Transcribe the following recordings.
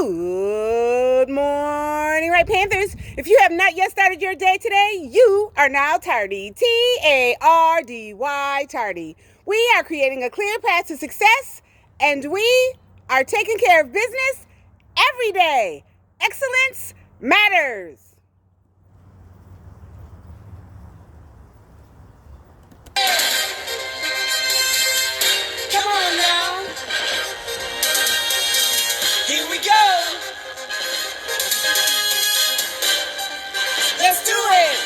Good morning, Right Panthers. If you have not yet started your day today, you are now tardy. T-A-R-D-Y, tardy. We are creating a clear path to success, and we are taking care of business every day. Excellence matters. Come on now. Here we go. Let's do it.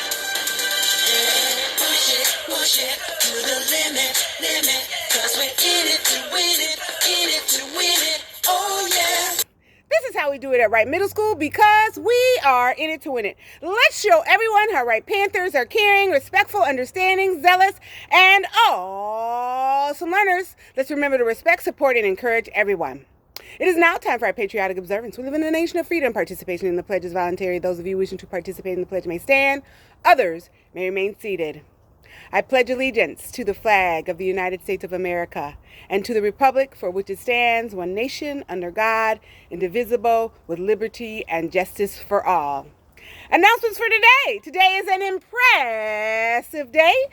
Yeah, push it to the limit, cause we're in it to win it, oh yeah. This is how we do it at Right Middle School because we are in it to win it. Let's show everyone how Right Panthers are caring, respectful, understanding, zealous, and awesome learners. Let's remember to respect, support, and encourage everyone. It is now time for our patriotic observance. We live in a nation of freedom. Participation in the pledge is voluntary. Those of you wishing to participate in the pledge may stand. Others may remain seated. I pledge allegiance to the flag of the United States of America and to the republic for which it stands, one nation, under God, indivisible, with liberty and justice for all. Announcements for today. Today is an impressive day.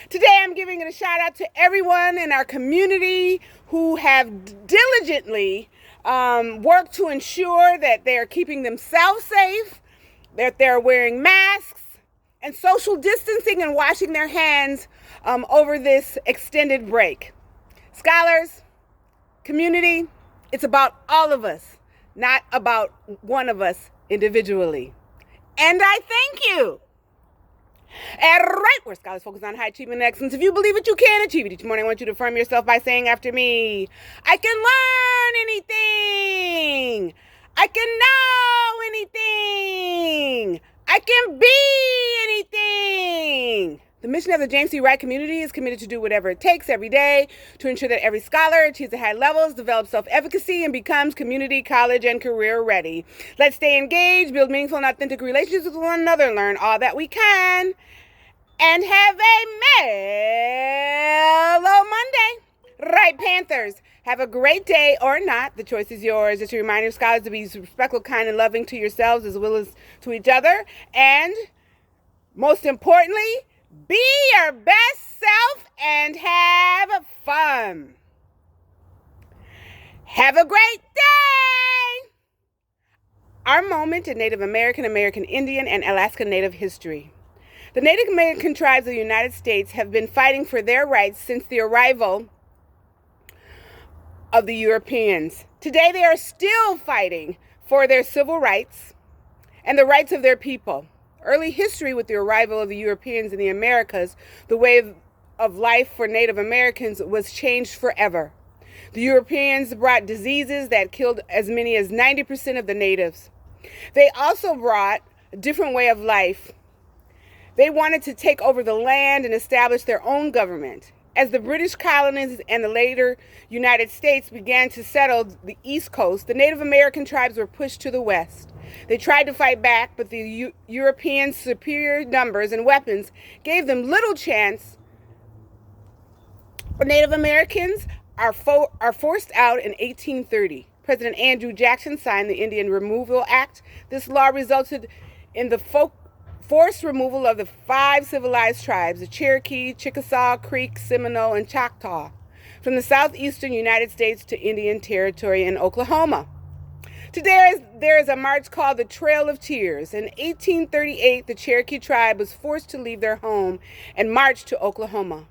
Today I'm giving a shout out to everyone in our community who have diligently worked to ensure that they are keeping themselves safe, that they're wearing masks and social distancing and washing their hands over this extended break. Scholars, community, it's about all of us, not about one of us individually. And I thank you. All right, where scholars focus on high achievement and excellence. If you believe it, you can achieve it. Each morning, I want you to affirm yourself by saying after me, I can learn anything. I can know anything. I can be anything. The mission of the James C. Wright community is committed to do whatever it takes every day to ensure that every scholar achieves at high levels, develops self-efficacy, and becomes community, college, and career ready. Let's stay engaged, build meaningful and authentic relationships with one another, learn all that we can, and have a mellow Monday. Right, Panthers. Have a great day or not. The choice is yours. Just a reminder, scholars, to be respectful, kind, and loving to yourselves as well as to each other. And most importantly, be your best self and have fun. Have a great day. Our moment in Native American, American Indian, and Alaska Native history. The Native American tribes of the United States have been fighting for their rights since the arrival of the Europeans. Today they are still fighting for their civil rights and the rights of their people. Early history with the arrival of the Europeans in the Americas, the way of life for Native Americans was changed forever. The Europeans brought diseases that killed as many as 90% of the natives. They also brought a different way of life. They wanted to take over the land and establish their own government. As the British colonies and the later United States began to settle the East Coast, the Native American tribes were pushed to the west. They tried to fight back, but the Europeans' superior numbers and weapons gave them little chance. Native Americans are forced out in 1830. President Andrew Jackson signed the Indian Removal Act. This law resulted in the forced removal of the 5 civilized tribes, the Cherokee, Chickasaw, Creek, Seminole, and Choctaw, from the southeastern United States to Indian Territory in Oklahoma. Today, there is a march called the Trail of Tears. In 1838, the Cherokee tribe was forced to leave their home and march to Oklahoma.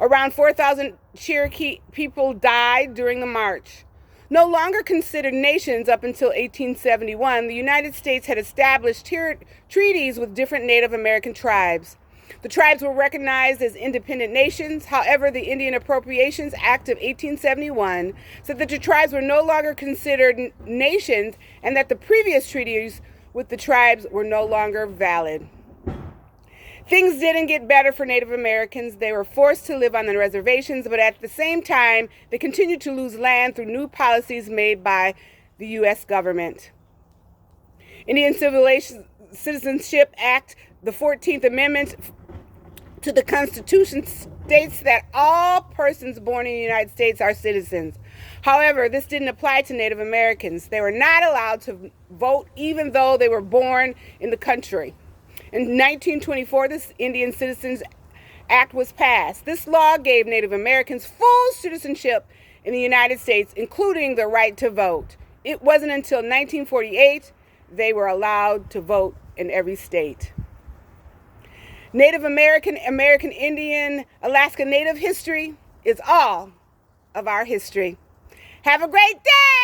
Around 4,000 Cherokee people died during the march. No longer considered nations up until 1871, the United States had established treaties with different Native American tribes. The tribes were recognized as independent nations. However, the Indian Appropriations Act of 1871 said that the tribes were no longer considered nations and that the previous treaties with the tribes were no longer valid. Things didn't get better for Native Americans. They were forced to live on the reservations, but at the same time, they continued to lose land through new policies made by the U.S. government. Indian Citizenship Act, the 14th Amendment to the Constitution, states that all persons born in the United States are citizens. However, this didn't apply to Native Americans. They were not allowed to vote even though they were born in the country. In 1924, this Indian Citizens Act was passed. This law gave Native Americans full citizenship in the United States, including the right to vote. It wasn't until 1948 they were allowed to vote in every state. Native American, American Indian, Alaska Native history is all of our history. Have a great day!